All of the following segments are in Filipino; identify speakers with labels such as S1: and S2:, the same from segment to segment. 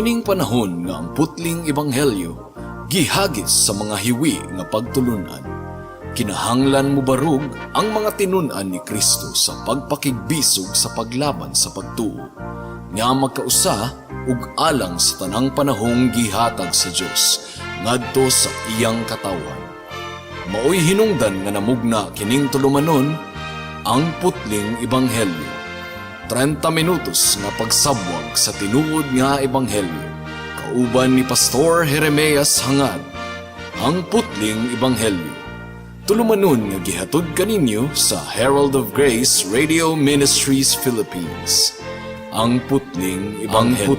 S1: Niining panahon nga ang putling ebanghelyo gihagis sa mga hiwi nga pagtulunan. Kinahanglan mo barug ang mga tinun-an ni Kristo sa pagpakigbisog sa paglaban sa pagtuo, nga magkausa ug alang sa tanang panahong gihatag sa Dios ngadto sa iyang katawan. Maoy hinungdan nga namugna kining tulumanon ang putling ebanghelyo. 30 minutos nga pagsabwag sa tinuod nga ebanghelyo. Kauban ni Pastor Jeremias Hangad, ang putling ebanghelyo. Tulumanon nga gihatod kaninyo sa Herald of Grace Radio Ministries Philippines. Ang putling ebanghelyo.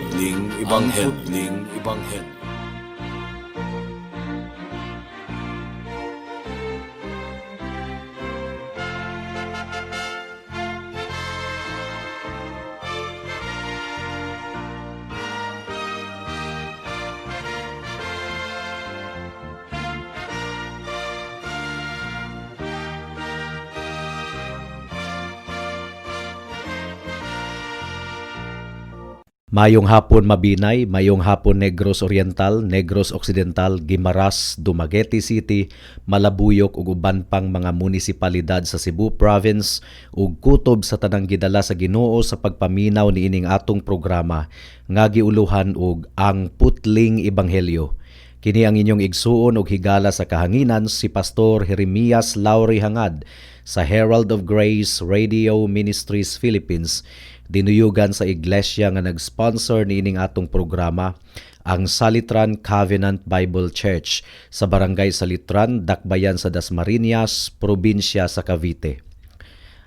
S2: Mayong hapon Mabinay, mayong hapon Negros Oriental, Negros Occidental, Guimaras, Dumaguete City, Malabuyok ug uban pang mga munisipalidad sa Cebu Province ug kutob sa tanang gidala sa Ginoo sa pagpaminaw niining atong programa nga giuluhan og ang putling ebanghelyo. Kini ang inyong igsuon og higala sa kahanginan si Pastor Jeremias Lauri Hangad sa Herald of Grace Radio Ministries Philippines. Dinuyugan sa iglesia nga nag-sponsor niining atong programa, ang Salitran Covenant Bible Church sa Barangay Salitran, Dakbayan sa Dasmariñas, Probinsya sa Cavite.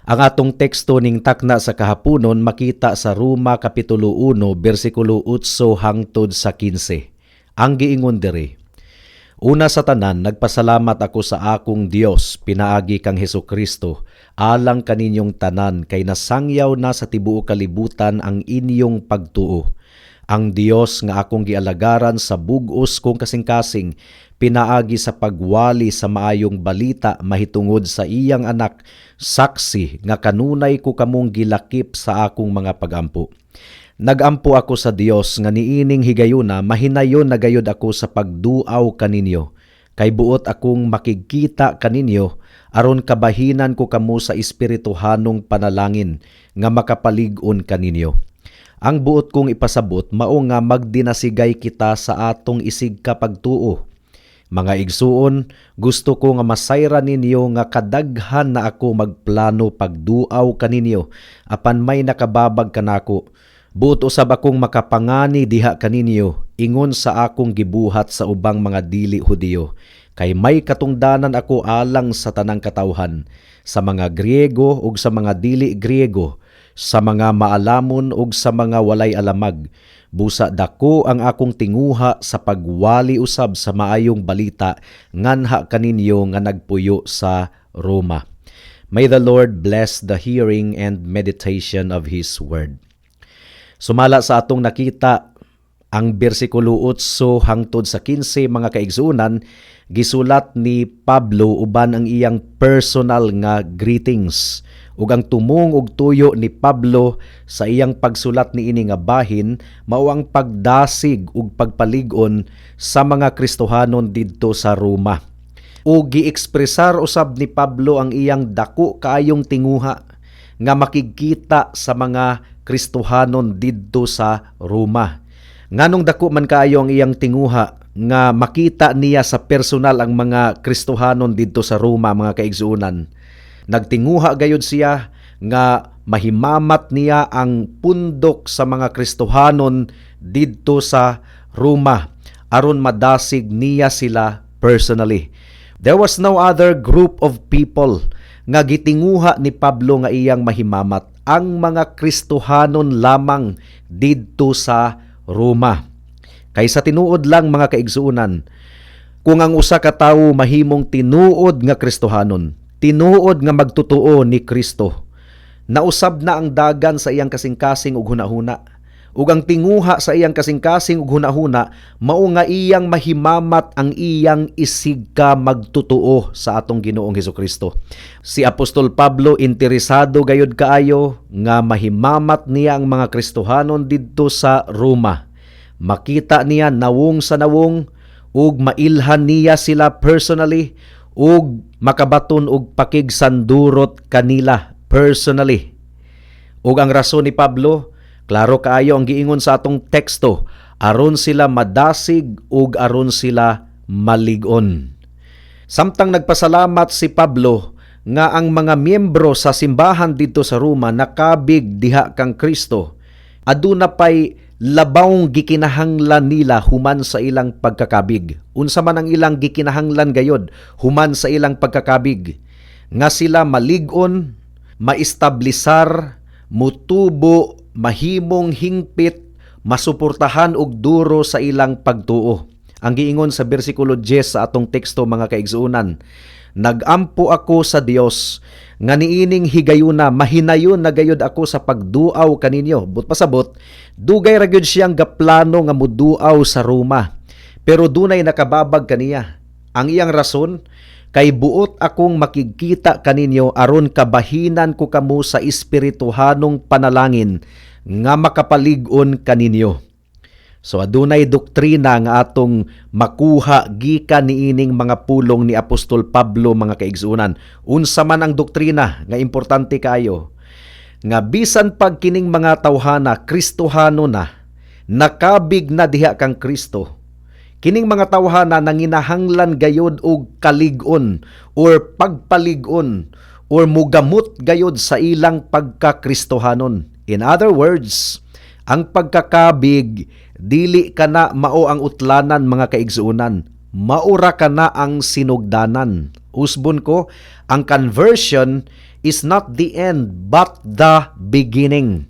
S2: Ang atong teksto ning takna sa kahaponon makita sa Roma Kapitulo 1, versikulo 8 hangtod sa 15. Ang giingon diri: Una sa tanan, nagpasalamat ako sa akong Dios, pinaagi kang Hesukristo, alang kaninyong tanan kay nasangyaw na sa tibuok kalibutan ang inyong pagtuo. Ang Dios nga akong gialagaran sa bug-os kong kasing-kasing, pinaagi sa pagwali sa maayong balita mahitungod sa iyang anak, saksi nga kanunay ko kamong gilakip sa akong mga pagampo. Nagampo ako sa Dios nga niining higayuna mahinayon na gayud ako sa pagduaw kaninyo, kay buot akong makikita kaninyo aron kabahinan ko kamo sa espirituhanong panalangin nga makapalig-on kaninyo. Ang buot kong ipasabot mao nga magdinasigay kita sa atong isig ka pagtuo. Mga igsuon, gusto ko nga masayra ninyo nga kadaghan na ako magplano pagduaw kaninyo apan may nakababag kanako. Buot usab akong makapangani diha kaninyo ingon sa akong gibuhat sa ubang mga dili Hudiyo, kay may katungdanan ako alang sa tanang katawhan, sa mga Griego ug sa mga dili Griego, sa mga maalamon ug sa mga walay alamag. Busa dako ang akong tinguha sa pagwali usab sa maayong balita nganha kaninyo nga nagpuyo sa Roma. May the Lord bless the hearing and meditation of His word. Sumala sa atong nakita, ang bersikulo 8 hangtod sa 15 mga kaigsuunan, gisulat ni Pablo uban ang iyang personal nga greetings. Ug ang tumong ug tuyo ni Pablo sa iyang pagsulat niini nga bahin mao ang pagdasig ug pagpalig-on sa mga Kristohanon didto sa Roma. Ug gi-ekspresar usab ni Pablo ang iyang dako kaayong tinguha nga makikita sa mga Kristohanon didto sa Roma. Nganong dako man kaayo ang iyang tinguha nga makita niya sa personal ang mga Kristohanon didto sa Roma, mga kaigsuunan. Nagtinguha gayud siya nga mahimamat niya ang pundok sa mga Kristohanon didto sa Roma aron madasig niya sila personally. There was no other group of people nga gitinguha ni Pablo nga iyang mahimamat, ang mga Kristohanon lamang didto sa Roma. Kay sa tinuod lang mga kaigsuunan, kung ang usa ka tawo mahimong tinuod nga Kristohanon, tinuod nga magtutuo ni Kristo, nausab na ang dagan sa iyang kasing-kasing ug hunahuna. Ug ang tinguha sa iyang kasing-kasing ug hunahuna mao nga iyang mahimamat ang iyang isig ka magtutuo sa atong Ginoong Hesukristo. Si Apostol Pablo interesado gayud kaayo nga mahimamat niya ang mga Kristohanon didto sa Roma. makita niya nawong sa nawong, ug mailhan niya sila personally, ug makabaton og pakigsandurot kanila personally. Ug ang rason ni Pablo, klaro kaayo ang giingon sa atong teksto, aron sila madasig ug aron sila malig-on. Samtang nagpasalamat si Pablo nga ang mga miyembro sa simbahan dito sa Roma nakabig diha kang Kristo, aduna pay labawng gikinahanglan nila human sa ilang pagkakabig. Unsa man ang ilang gikinahanglan gayod human sa ilang pagkakabig, nga sila malig-on, maistablisar, mutubo, mahimong hingpit, masuportahan og duro sa ilang pagtuo. Ang giingon sa bersikulo 10 sa atong teksto mga kaigsuunan, nagampo ako sa Dios nga niining higayuna mahinayon na gayud ako sa pagduaw kaninyo. But pasabot, dugay ra gyud siyang gaplano nga muduaw sa Roma, pero dunay nakababag kaniya. Ang iyang rason, kay buot akong makikita kaninyo aron kabahinan ko kamo sa espirituhanong panalangin nga makapalig-on kaninyo. So adunay doktrina nga atong makuha gikan niining mga pulong ni Apostol Pablo mga kaigsuunan. Unsa man ang doktrina nga importante kaayo, nga bisan pag kining mga tawhana Kristohano na, nakabig na diha kang Kristo, kining mga tawhana nanginahanglan gayod og kalig-on or pagpalig-on or mugamot gayod sa ilang pagkakristohanon. In other words, ang pagkakabig dili kana mao ang utlanan mga kaigsuunan, maura kana ang sinugdanan. Usbon ko, ang conversion is not the end but the beginning.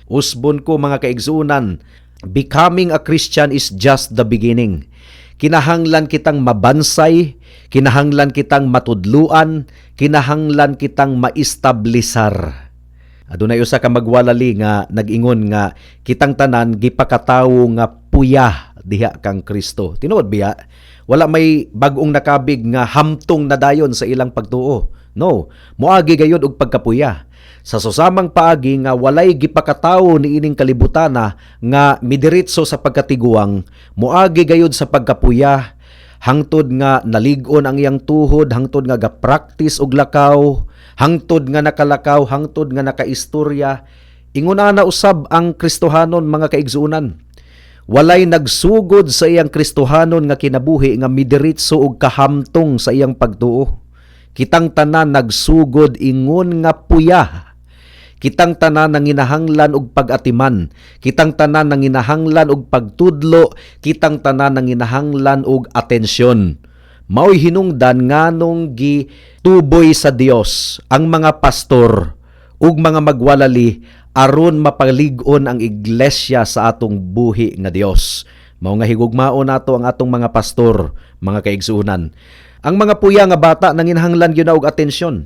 S2: Usbon ko mga kaigsuunan, becoming a Christian is just the beginning. Kinahanglan kitang mabansay, kinahanglan kitang matudluan, kinahanglan kitang maistablisar. Adunay usa ka magwalali nga nag-ingon nga kitang tanan gipakatawo nga puya diha kang Kristo. Tinuod biya, wala may bag-ong nakabig nga hamtong nadayon sa ilang pagtuo. No, moagi gayud og pagkapuya. Sa susamang paagi nga walay gipakatawo niining kalibutana nga midiretso sa pagkatiguang, moagi gayud sa pagkapuya, hangtod nga nalig-on ang iyang tuhod, hangtod nga ga-practice og lakaw, hangtod nga nakalakaw, hangtod nga nakaistorya. Inguna na usab ang Kristohanon mga kaigsuunan. Walay nagsugod sa iyang Kristohanon nga kinabuhi nga midiretso og kahamtong sa iyang pagtuo. Kitang tanan nagsugod ingon nga puya. Kitang tanan nanginahanglan og pag-atiman, kitang tanan nanginahanglan og pagtudlo, kitang tanan nanginahanglan og atensyon. Mao'y hinungdan nganong gituboy sa Dios ang mga pastor ug mga magwalali aron mapalig-on ang iglesia sa atong buhi nga Dios. Mao nga higugmaon nato ang atong mga pastor, mga kaigsuunan. Ang mga puya nga bata nanginahanglan gyud na og atensyon.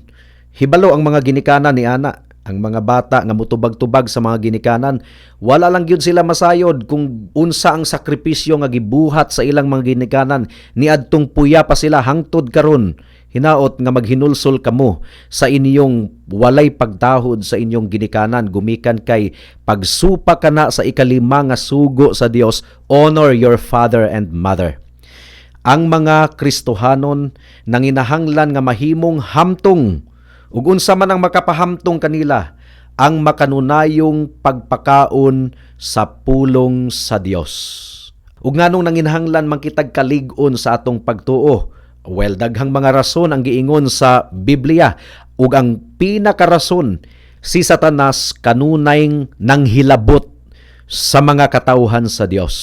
S2: Hibalo ang mga ginikanan ni ana. Ang mga bata nga mutubag-tubag sa mga ginikanan, wala lang gyud sila masayod kung unsa ang sakripisyo nga gibuhat sa ilang mga ginikanan, niadtong puya pa sila hangtod karon. Hinaot nga maghinulsol kamo sa inyong walay pagtahod sa inyong ginikanan, gumikan kay pagsupa kana sa ikalima nga sugo sa Dios, honor your father and mother. Ang mga Kristohanon nanginahanglan nga mahimong hamtong ug unsa man ang makapahamtong kanila, ang makanunayong pagpakaon sa pulong sa Dios. Ug nganong nanginahanglan man kitag kalig-on sa atong pagtuo? Well, daghang mga rason ang giingon sa Biblia, ug ang pinakarason, si Satanas kanunayng nanghilabot sa mga katawhan sa Dios.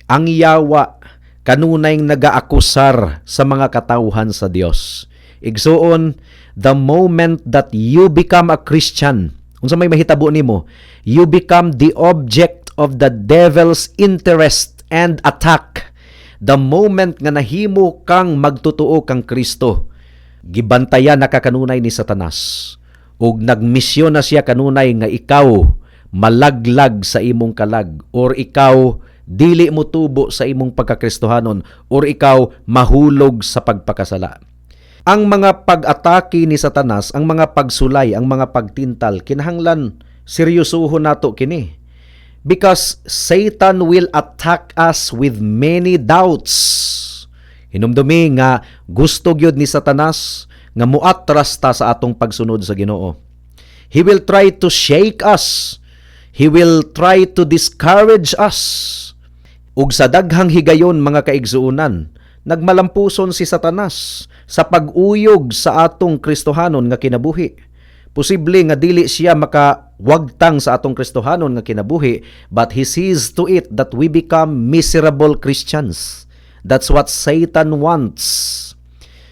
S2: Ang yawa kanunayng nagaakusar sa mga katawhan sa Dios. Igsuon, the moment that you become a Christian, unsa may mahitabo nimo, you become the object of the devil's interest and attack. The moment nga nahimo kang magtutuo kang Kristo, gibantayan na ka kanunay ni Satanas. Ug nagmisyon na siya kanunay nga ikaw malaglag sa imong kalag, or ikaw dili mo tubo sa imong pagkakristohanon, or ikaw mahulog sa pagpakasala. Ang mga pag-atake ni Satanas, ang mga pagsulay, ang mga pagtintal, kinahanglan seryosohon nato kini. Because Satan will attack us with many doubts. Hinumdumi nga gusto gyud ni Satanas nga muatras ta sa atong pagsunod sa Ginoo. He will try to shake us. He will try to discourage us. Ug sa daghang higayon mga kaigsuunan, nagmalampuson si Satanas sa pag-uyog sa atong Kristohanon nga kinabuhi. Posible nga dili siya makawagtang sa atong Kristohanon nga kinabuhi, but he sees to it that we become miserable Christians. That's what Satan wants.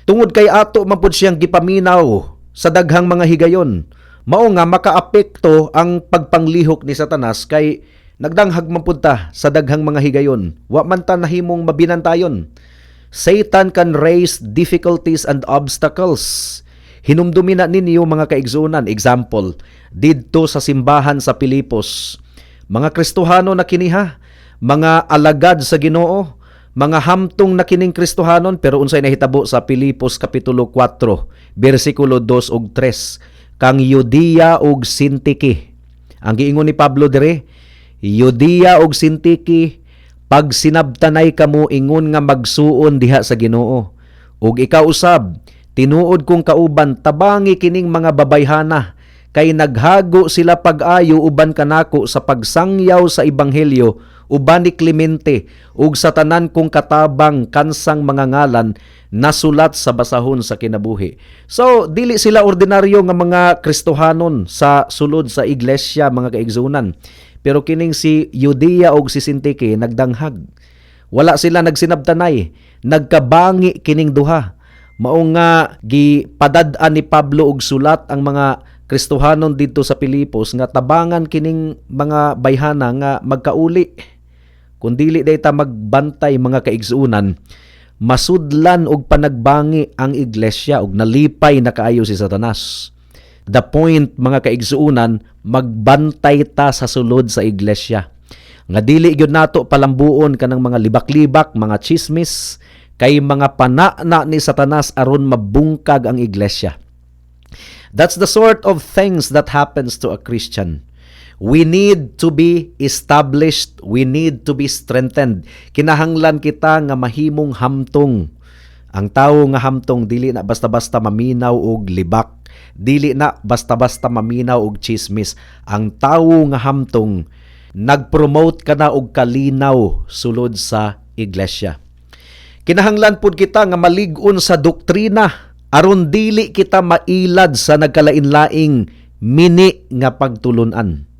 S2: Tungod kay ato man pud siyang gipaminaw sa daghang mga higayon, mao nga makaapekto ang pagpanglihok ni Satanas kay nagdanghag man pud ta sa daghang mga higayon. Wa man ta nahimong mabinantayon. Satan can raise difficulties and obstacles. Hinumdumi na ninyo mga kaigsunan. Example, didto sa simbahan sa Pilipos, mga Kristohano na kiniha, mga alagad sa Ginoo, mga hamtong na kining Kristohanon, pero unsay nahitabo sa Pilipos Kapitulo 4, versikulo 2 ug 3, kang Yudiya ug Sintiki. Ang giingon ni Pablo dire, Yudiya ug Sintiki, pag sinabtanay kamo ingon nga magsuon diha sa Ginoo. Ug ikaw usab, tinuod kong kauban, tabangi kining mga babayhana, kay naghago sila pag-ayo uban kanako sa pagsangyaw sa Ebanghelyo, uban ni Clemente, ug sa tanan kong katabang kansang mga ngalan, nasulat sa basahon sa kinabuhi. So, dili sila ordinaryo nga mga Kristohanon sa sulod sa iglesia, mga kaigsunan. Pero kining si Yudiya ug si Sintike, nagdanghag. Wala sila nagsinabtanay, nagkabangi kining duha. Mao nga gipadad-an ni Pablo og sulat ang mga Kristohanon didto sa Pilipos nga tabangan kining mga bayhana nga magkauli. Kung dili dayta magbantay mga kaigsuunan, masudlan og panagbangi ang iglesia og nalipay na kaayo si Satanas. The point mga kaigsuunan, magbantay ta sa sulod sa iglesia. Nga dili gyud nato palambuon kanang mga libak-libak, mga chismis, kay mga panana ni Satanas aron mabungkag ang iglesia. That's the sort of things that happens to a Christian. We need to be established. We need to be strengthened. Kinahanglan kita nga mahimong hamtong. Ang tawo nga hamtong dili na basta-basta maminaw og libak. Dili na basta-basta maminaw og chismis. Ang tawo nga hamtong nagpromote ka na og kalinaw sulod sa iglesia. Kinahanglan pud kita nga malig-on sa doktrina aron dili kita mailad sa nagkalain-laing mini nga pagtulunan.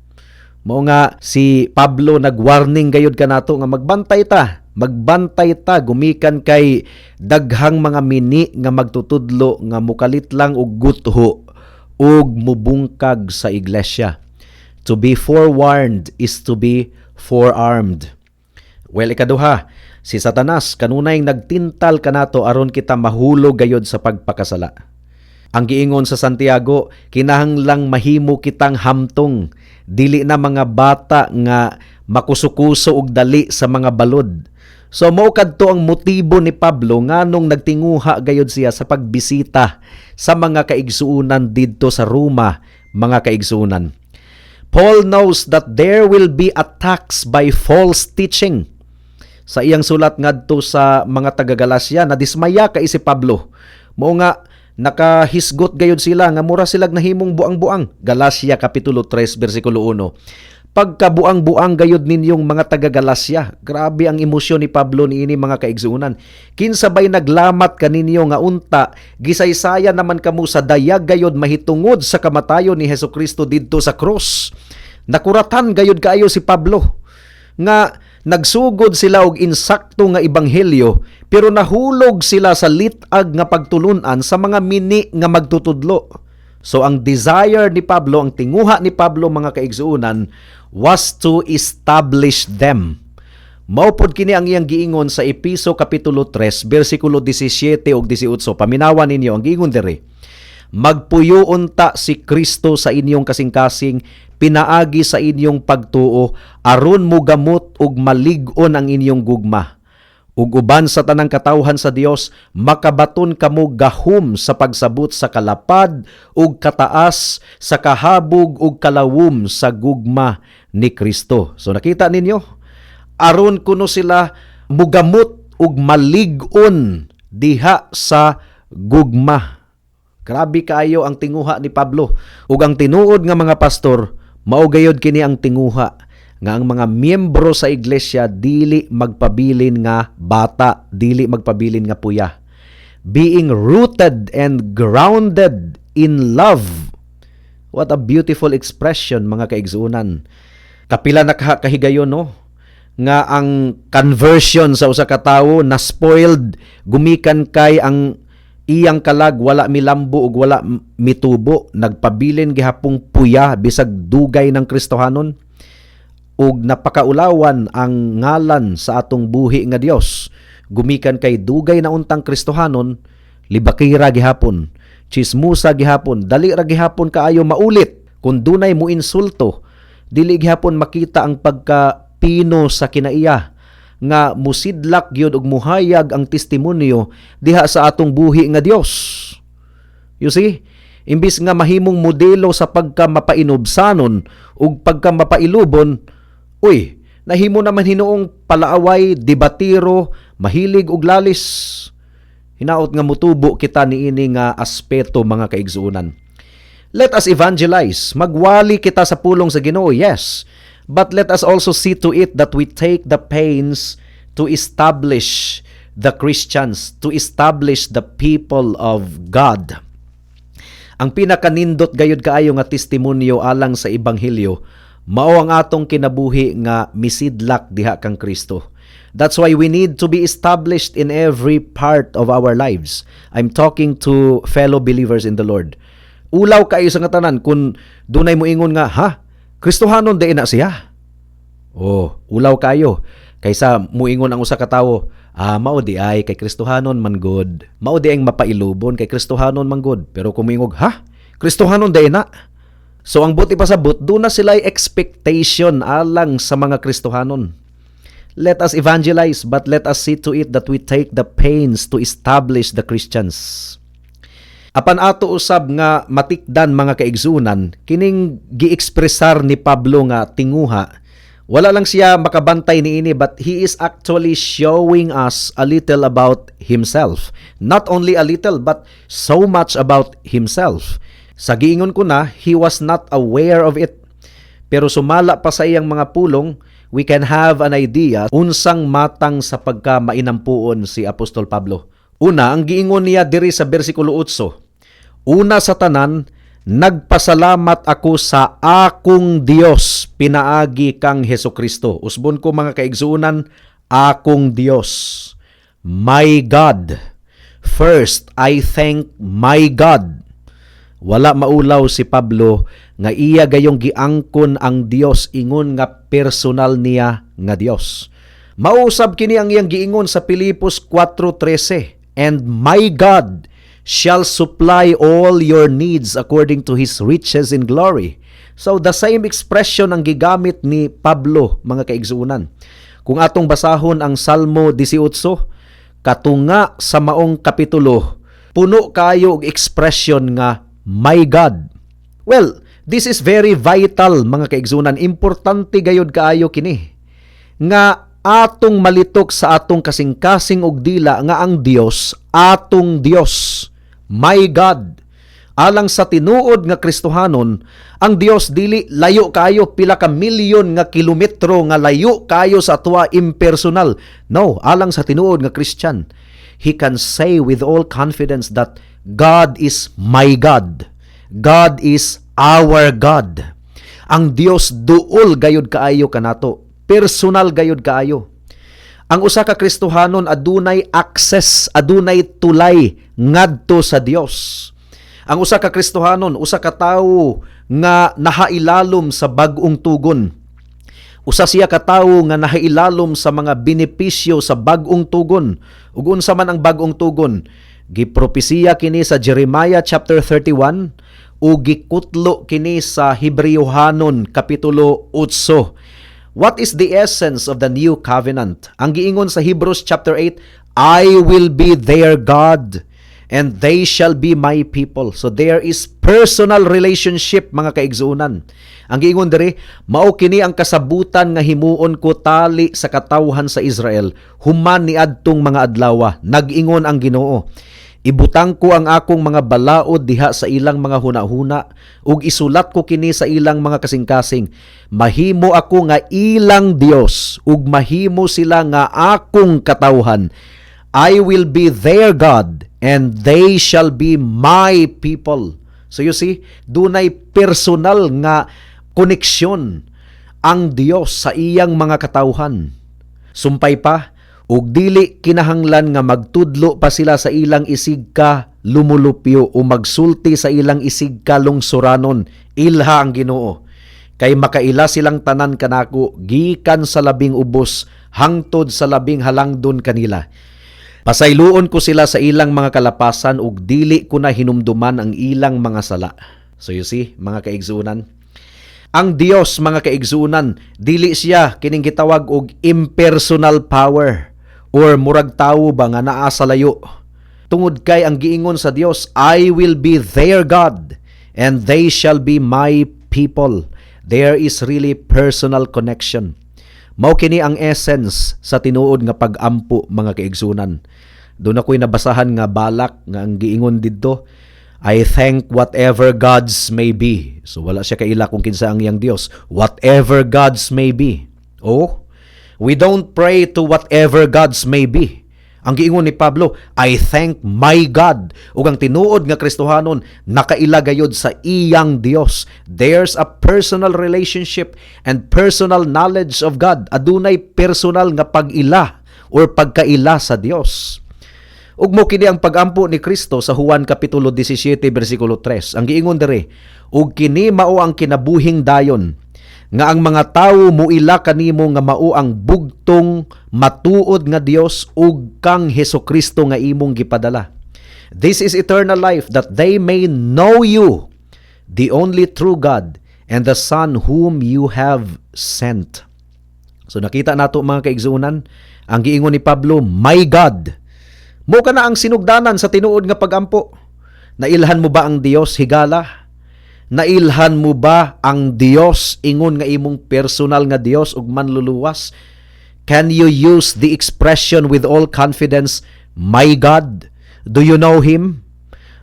S2: Mao nga si Pablo nagwarning gayud kanato nga magbantay ta gumikan kay daghang mga mini nga magtutudlo nga mukalit lang og gutho ug mubungkag sa iglesia. To be forewarned is to be forearmed. Well, ikaduha, si Satanas kanunay nagtintal kanato aron kita mahulog gayod sa pagpakasala. Ang giingon sa Santiago, kinahanglang mahimo kitang hamtong, dili na mga bata nga makusukuso og dali sa mga balod. So mao kadto ang motibo ni Pablo nganong nagtinguha gayod siya sa pagbisita sa mga kaigsuunan didto sa Roma, mga kaigsuunan. Paul knows that there will be attacks by false teaching. Sa iyang sulat ngadto sa mga taga-Galacia, nadismaya kay si Pablo. Mao nga nakahisgot gayud sila nga mura sila nahimong buang-buang. Galacia Kapitulo 3 versikulo 1. Pagkabuang-buang gayud ninyong mga taga-Galacia. Grabe ang emosyon ni Pablo niini mga kaigsuunan. Kinsabay naglamat kaninyo nga unta, gisaysaya naman kamo sa dayag gayud mahitungod sa kamatayon ni Hesukristo didto sa krus. Nakuratan gayud kaayo si Pablo nga nagsugod sila og insakto nga ebanghelyo pero nahulog sila sa litag nga pagtulunan sa mga mini nga magtutudlo. So ang desire ni Pablo, ang tinguha ni Pablo mga kaigsuunan was to establish them. Mao pod kini ang iyang giingon sa Episo Kapitulo 3 versikulo 17 ug 18. Paminawan ninyo ang giingon diri. Magpuyoon ta si Kristo sa inyong kasing-kasing, pinaagi sa inyong pagtuo, aron mo gamot ug malig-on ang inyong gugma. Ug uban sa tanang katawhan sa Dios, makabaton kamo gahom sa pagsabot sa kalapad ug kataas, sa kahabog ug kalawom sa gugma ni Kristo. So nakita ninyo, aron kuno sila mugamot ug malig-on diha sa gugma. Grabe kaayo ang tinguha ni Pablo. Ug ang tinuod nga mga pastor, mao gayud kini ang tinguha nga ang mga miyembro sa iglesia dili magpabilin nga bata, dili magpabilin nga puya. Being rooted and grounded in love. What a beautiful expression, mga kaigsuunan. Kapila na kahigayon, no? Nga ang conversion sa usa ka tawo na spoiled, gumikan kay ang iyang kalag wala milambo ug wala mitubo, nagpabilin gihapong puya bisag dugay ng Kristohanon, ug napakaulawan ang ngalan sa atong buhi nga Dios. Gumikan kay dugay na untang Kristohanon, libakira gihapon, chismusa gihapon, dali ra gihapon kaayo maulit. Kung dunay mo insulto, dili gihapon makita ang pagkapino sa kinaiya nga musidlak gyud og muhayag ang testimonyo diha sa atong buhi nga Dios. You see? Imbis nga mahimong modelo sa pagka mapainobsanon ug pagka mapailubon, uy, nahimo naman hinuong palaaway, debatiro, mahilig og lalis. Hinaot nga mutubo kita niini nga aspeto, mga kaigsuunan. Let us evangelize. Magwali kita sa pulong sa Ginoo, yes. But let us also see to it that we take the pains to establish the Christians, to establish the people of God. Ang pinakanindot gayud kaayo nga testimonyo alang sa ebanghelyo, mao ang atong kinabuhi nga misidlak diha kang Kristo. That's why we need to be established in every part of our lives. I'm talking to fellow believers in the Lord. Ulaw kayo sa nga tanan kung dunay mo ingon nga, ha? Kristohanon de na siya. Oh, ulaw kayo. Kaysa muingon ang usa ka tawo, mao di ay kay Kristohanon man god. Mao di ang mapailubon kay Kristohanon man god. Pero kung muingog, ha? Kristohanon de na. So ang buti pa sa but, doon na sila expectation alang sa mga Kristohanon. Let us evangelize, but let us see to it that we take the pains to establish the Christians. Apan ato usab nga matikdan, mga kaigsunan, kining gi-ekspresar ni Pablo nga tinguha, wala lang siya makabantay niini, but he is actually showing us a little about himself. Not only a little, but so much about himself. Sa giingon ko na, he was not aware of it. Pero sumala pa sa iyang mga pulong, we can have an idea unsang matang sa pagka mainampuon si Apostol Pablo. Una, ang giingon niya diri sa bersikulo 8, una sa tanan, nagpasalamat ako sa akong Dios pinaagi kang Hesukristo. Usbon ko, mga kaigsuunan, akong Dios. My God. First, I thank my God. Wala maulaw si Pablo nga iya gayong giangkon ang Dios, ingon nga personal niya nga Dios. Mausab kini ang iyang giingon sa Filipos 4:13, and my God shall supply all your needs according to His riches in glory. So the same expression ang gigamit ni Pablo, mga kaigsuunan. Kung atong basahon ang Salmo 18, katunga sa maong kapitulo, puno kayo og expression nga my God. Well, this is very vital, mga kaigsuunan. Importante gayud kaayo kini nga atong malitok sa atong kasing-kasing og dila nga ang Dios atong Dios. My God. Alang sa tinuod nga Kristohanon, ang Dios dili layo kayo, pila ka milyon nga kilometro nga layo kayo sa atwa impersonal. No, alang sa tinuod nga Christian, he can say with all confidence that God is my God. God is our God. Ang Dios duol gayud kaayo kanato. Personal gayud kaayo. Ang usa ka Kristohanon adunay access, adunay tulay ngadto sa Dios. Ang usa ka Kristohanon, usa ka tawo nga nahailalom sa bag-ong tugon. Usa siya ka tawo nga nahailalom sa mga benepisyo sa bag-ong tugon. Ug unsa man ang bag-ong tugon? Gipropesiya kini sa Jeremiah chapter 31 ug gikutlo kini sa Hebreohanon kapitulo 8. What is the essence of the new covenant? Ang giingon sa Hebrews chapter 8, I will be their God, and they shall be my people. So there is personal relationship, mga kaigsuunan. Ang giingon diri, mao kini ang kasabutan nga himuon ko tali sa katawhan sa Israel human ni adtong mga adlaw. Nag-ingon ang Ginoo, ibutang ko ang akong mga balaod diha sa ilang mga hunahuna ug isulat ko kini sa ilang mga kasing-kasing. Mahimo ako nga ilang Dios ug mahimo sila nga akong katawhan. I will be their God and they shall be my people. So you see, dunay personal nga koneksyon ang Dios sa iyang mga katawhan. Sumpay pa, ug dili kinahanglan nga magtudlo pa sila sa ilang isigka lumulupyo o magsulti sa ilang isigka lungsuranon. Ilha ang Ginoo. Kay makaila silang tanan kanako gikan sa labing ubos hangtod sa labing halangdon kanila. Pasayloon ko sila sa ilang mga kalapasan ug dili ko na hinumduman ang ilang mga sala. So you see, mga kaigsuunan, ang Dios, mga kaigsuunan, dili siya kining gitawag og impersonal power or murag tawo ba nga naa sa layo. Tungod kay ang giingon sa Dios, I will be their God and they shall be my people. There is really personal connection. Mao kini ang essence sa tinuod nga pag-ampo, mga kaigsunan. Doon ako'y nabasahan nga balak nga ang giingon didto, I thank whatever gods may be. So wala siya kaila kung kinsa ang iyang Dios. Whatever gods may be. Oh, we don't pray to whatever gods may be. Ang giingon ni Pablo, I thank my God. Ug ang tinuod nga Kristohanon nakailagayod sa iyang Dios. There's a personal relationship and personal knowledge of God. Adunay personal nga pag-ila or pagkaila sa Dios. Ug mo kini ang pag-ampo ni Kristo sa Juan kapitulo 17 bersikulo 3. Ang giingon diri, ug kini mao ang kinabuhing dayon nga ang mga tawo muila kanimo nga mao ang bugtong matuod nga Dios ug kang Hesukristo nga imong gipadala. This is eternal life, that they may know you, the only true God, and the Son whom you have sent. So nakita nato, mga kaigsuunan, ang giingon ni Pablo, my God. Mo ka na ang sinugdanan sa tinuod nga pagampo. Nailhan mo ba ang Dios higala? Nailhan mo ba ang Dios ingon nga imong personal nga Dios ug manluluwas? Can you use the expression with all confidence, my God? Do you know Him?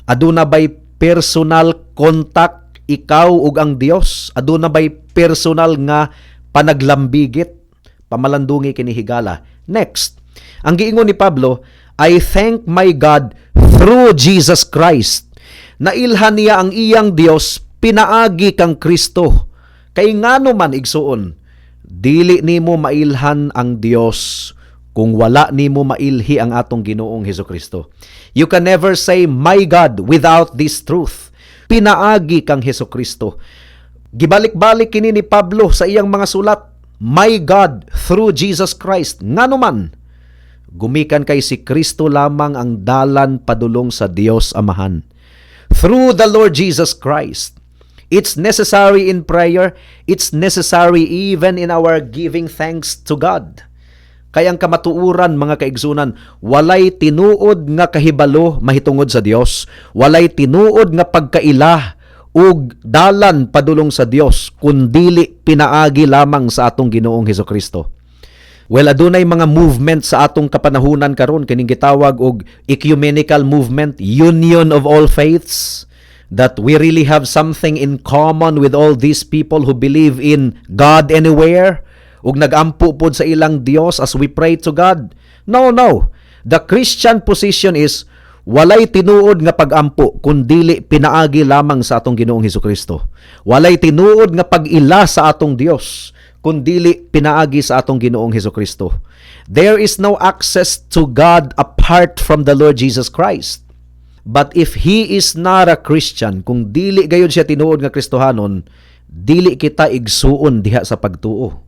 S2: Aduna ba'y personal contact ikaw ug ang Dios? Aduna ba'y personal nga panaglambigit? Pamalandungi kini higala. Next, ang giingon ni Pablo, I thank my God through Jesus Christ. Nailhan niya ang iyang Dios, pinaagi kang Kristo. Kay ngano man igsuon, dili nimo mailhan ang Dios kung wala nimo mailhi ang atong Ginoong Hesukristo. You can never say, my God, without this truth. Pinaagi kang Hesukristo. Gibalik-balik kini ni Pablo sa iyang mga sulat, my God, through Jesus Christ. Ngano man, gumikan kay si Kristo lamang ang dalan padulong sa Dios Amahan. Through the Lord Jesus Christ. It's necessary in prayer. It's necessary even in our giving thanks to God. Kaya ang kamatuuran, mga kaigsunan, walay tinuod nga kahibalo mahitungod sa Dios. Walay tinuod nga pagkaila ug dalan padulong sa Dios kundili pinaagi lamang sa atong Ginoong Hesukristo. Well, adunay mga movement sa atong kapanahunan karon kining gitawag og ecumenical movement, union of all faiths, that we really have something in common with all these people who believe in God anywhere ug nagampo pod sa ilang Dios as we pray to God. No. The Christian position is walay tinuod nga pagampo kundili pinaagi lamang sa atong Ginoong Hesukristo. Walay tinuod nga pag-ila sa atong Dios kundili pinaagi sa atong Ginoong Hesukristo. There is no access to God apart from the Lord Jesus Christ. But if he is not a Christian, kung dili gayud siya tinuod nga Kristohanon, dili kita igsuon diha sa pagtuo.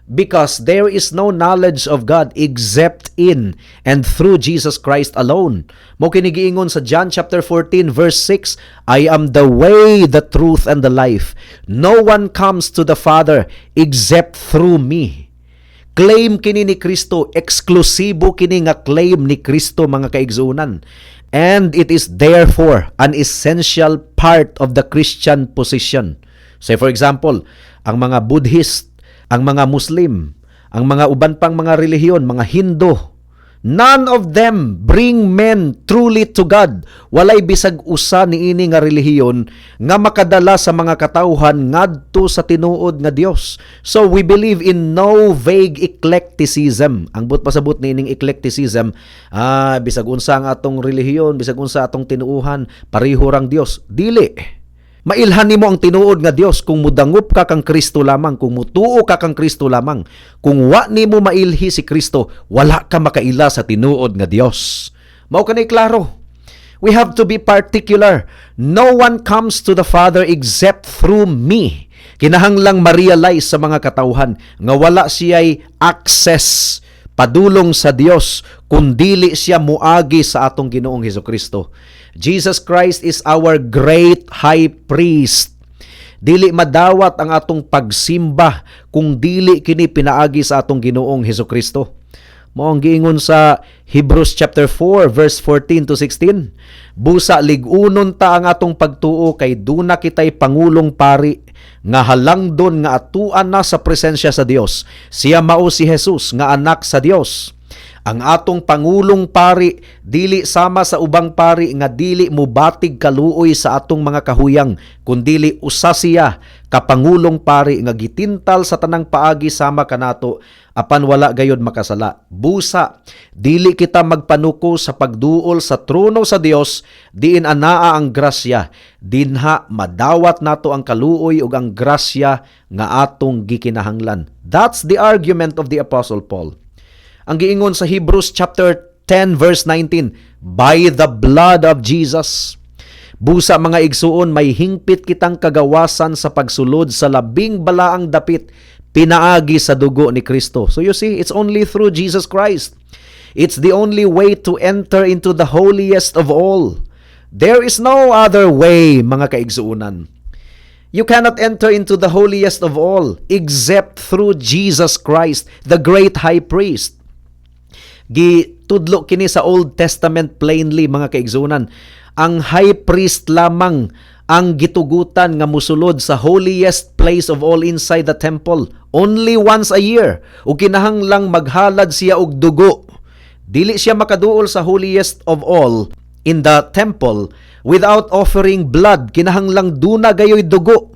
S2: Because there is no knowledge of God except in and through Jesus Christ alone. Mo kini giingon sa John chapter 14 verse 6, I am the way, the truth, and the life. No one comes to the Father except through me. Claim kini ni Kristo, eksklusibo kini nga claim ni Kristo, mga kaigsuunan. And it is therefore an essential part of the Christian position. Say for example, ang mga Buddhist, ang mga Muslim, ang mga uban pang mga relihiyon, mga Hindu, none of them bring men truly to God. Walay bisag usa niini nga relihiyon nga makadala sa mga katawhan ngadto sa tinuod nga Dios. So we believe in no vague eclecticism. Ang pasabot niining eclecticism, bisag unsa ang atong relihiyon, bisag unsa atong tinuuhan, pareho rang Dios. Dili. Mailhan nimo ang tinuod nga Dios kung mudangup ka kang Kristo lamang, kung mutuo ka kang Kristo lamang. Kung wa nimo mailhi si Kristo, wala ka makaila sa tinuod nga Dios. Mao kanay klaro. We have to be particular. No one comes to the Father except through me. Kinahanglang ma-realize sa mga katawhan nga wala siya'y access padulong sa Dios kung dili siya muagi sa atong Ginoong Hesukristo. Jesus Christ is our great high priest. Dili madawat ang atong pagsimba kung dili kini pinaagi sa atong Ginoong Hesukristo. Mao ang giingon sa Hebrews chapter 4 verse 14 to 16. Busa lig-unon ta ang atong pagtuo kay duna kitay pangulong pari nga halangdon nga atuan na sa presensya sa Dios. Siya mao si Jesus nga anak sa Dios. Ang atong pangulong pari dili sama sa ubang pari nga dili mubatig kaluoy sa atong mga kahuyang, kundili usa siya kapangulong pari nga gitintal sa tanang paagi sama kanato apan wala gayud makasala. Busa dili kita magpanuko sa pagduol sa trono sa Dios diin anaa ang grasya, dinha madawat nato ang kaluoy ug ang grasya nga atong gikinahanglan. That's the argument of the Apostle Paul. Ang giingon sa Hebrews chapter 10 verse 19, by the blood of Jesus. Busa mga igsuon, may hingpit kitang kagawasan sa pagsulod sa labing balaang dapit, pinaagi sa dugo ni Kristo. So you see, it's only through Jesus Christ. It's the only way to enter into the holiest of all. There is no other way, mga kaigsuunan. You cannot enter into the holiest of all except through Jesus Christ, the great high priest. Gitudlo kini sa Old Testament plainly, mga kaigsunan. Ang high priest lamang ang gitugutan nga musulod sa holiest place of all inside the temple only once a year. Ug kinahanglang maghalad siya og dugo. Dili siya makaduol sa holiest of all in the temple without offering blood. Kinahanglang duna gayoy dugo.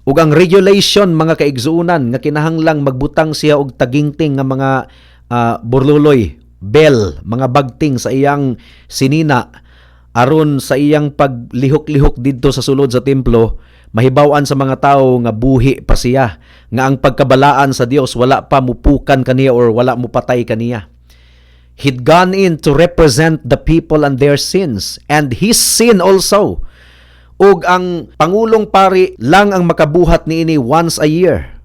S2: Ug ang regulation, mga kaigsuunan, nga kinahanglang magbutang siya og tagingting nga mga burluloy, bell, mga bagting sa iyang sinina aron sa iyang paglihok-lihok didto sa sulod sa templo, mahibaw-an sa mga tao nga buhi pa siya, nga ang pagkabalaan sa Dios wala pa mupukan kaniya or wala mupatay kaniya. He'd gone in to represent the people and their sins and his sin also. Ug ang pangulong pari lang ang makabuhat niini once a year,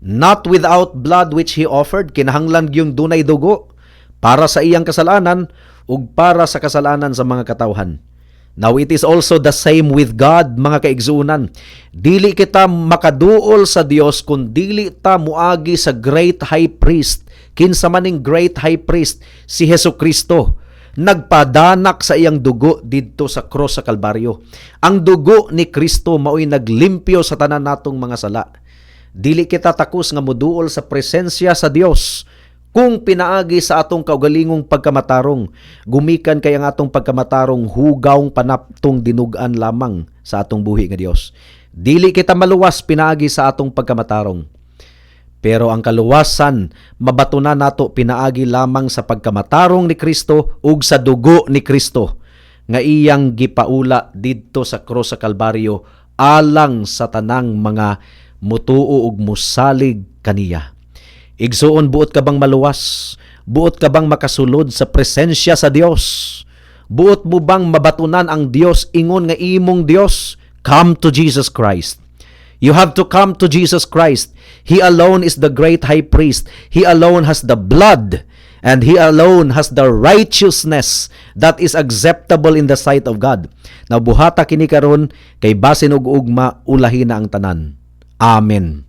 S2: not without blood which he offered. Kinahanglan yung dunay dugo para sa iyang kasalanan ug para sa kasalanan sa mga katawhan. Now it is also the same with God, mga kaigsuunan. Dili kita makaduol sa Dios kung dili ta muagi sa great high priest. Kinsa maning great high priest? Si Hesukristo. Nagpadanak sa iyang dugo didto sa cross sa Kalbaryo. Ang dugo ni Kristo mao'y naglimpyo sa tanan natong mga sala. Dili kita takos nga moduol sa presensya sa Dios kung pinaagi sa atong kaugalingong pagkamatarong. Gumikan kay ang atong pagkamatarong hugawng panaptong dinugan lamang sa atong buhi nga Dios. Dili kita maluwas pinaagi sa atong pagkamatarong. Pero ang kaluwasan, mabatunan nato pinaagi lamang sa pagkamatarong ni Kristo ug sa dugo ni Kristo nga iyang gipaula didto sa cross sa Kalbaryo alang sa tanang mga mutuo ug musalig kaniya. Igsuon, buot ka bang maluwas? Buot ka bang makasulod sa presensya sa Dios? Buot mo bang mabatunan ang Dios ingon nga imong Dios? Come to Jesus Christ. You have to come to Jesus Christ. He alone is the great high priest. He alone has the blood and He alone has the righteousness that is acceptable in the sight of God. Now buhata kini karon kay basin og ugma ulahin na ang tanan. Amen.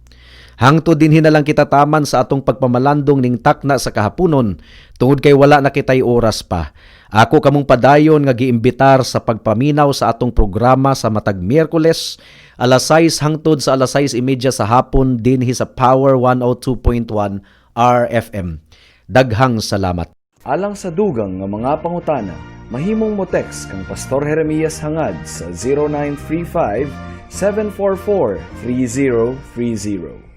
S2: Hangtod dinhi na lang kita taman sa atong pagpamalandong ning takna sa kahaponon tungod kay wala na kitay oras pa. Ako kamong padayon nga giimbitar sa pagpaminaw sa atong programa sa matag Miyerkules, alas 6 hangtod sa alas 6:30 sa hapon dinhi sa Power 102.1 RFM. Daghang salamat. Alang sa dugang nga mga pangutana, mahimong mo text kang Pastor Jeremias hangad sa 0935 744 3030.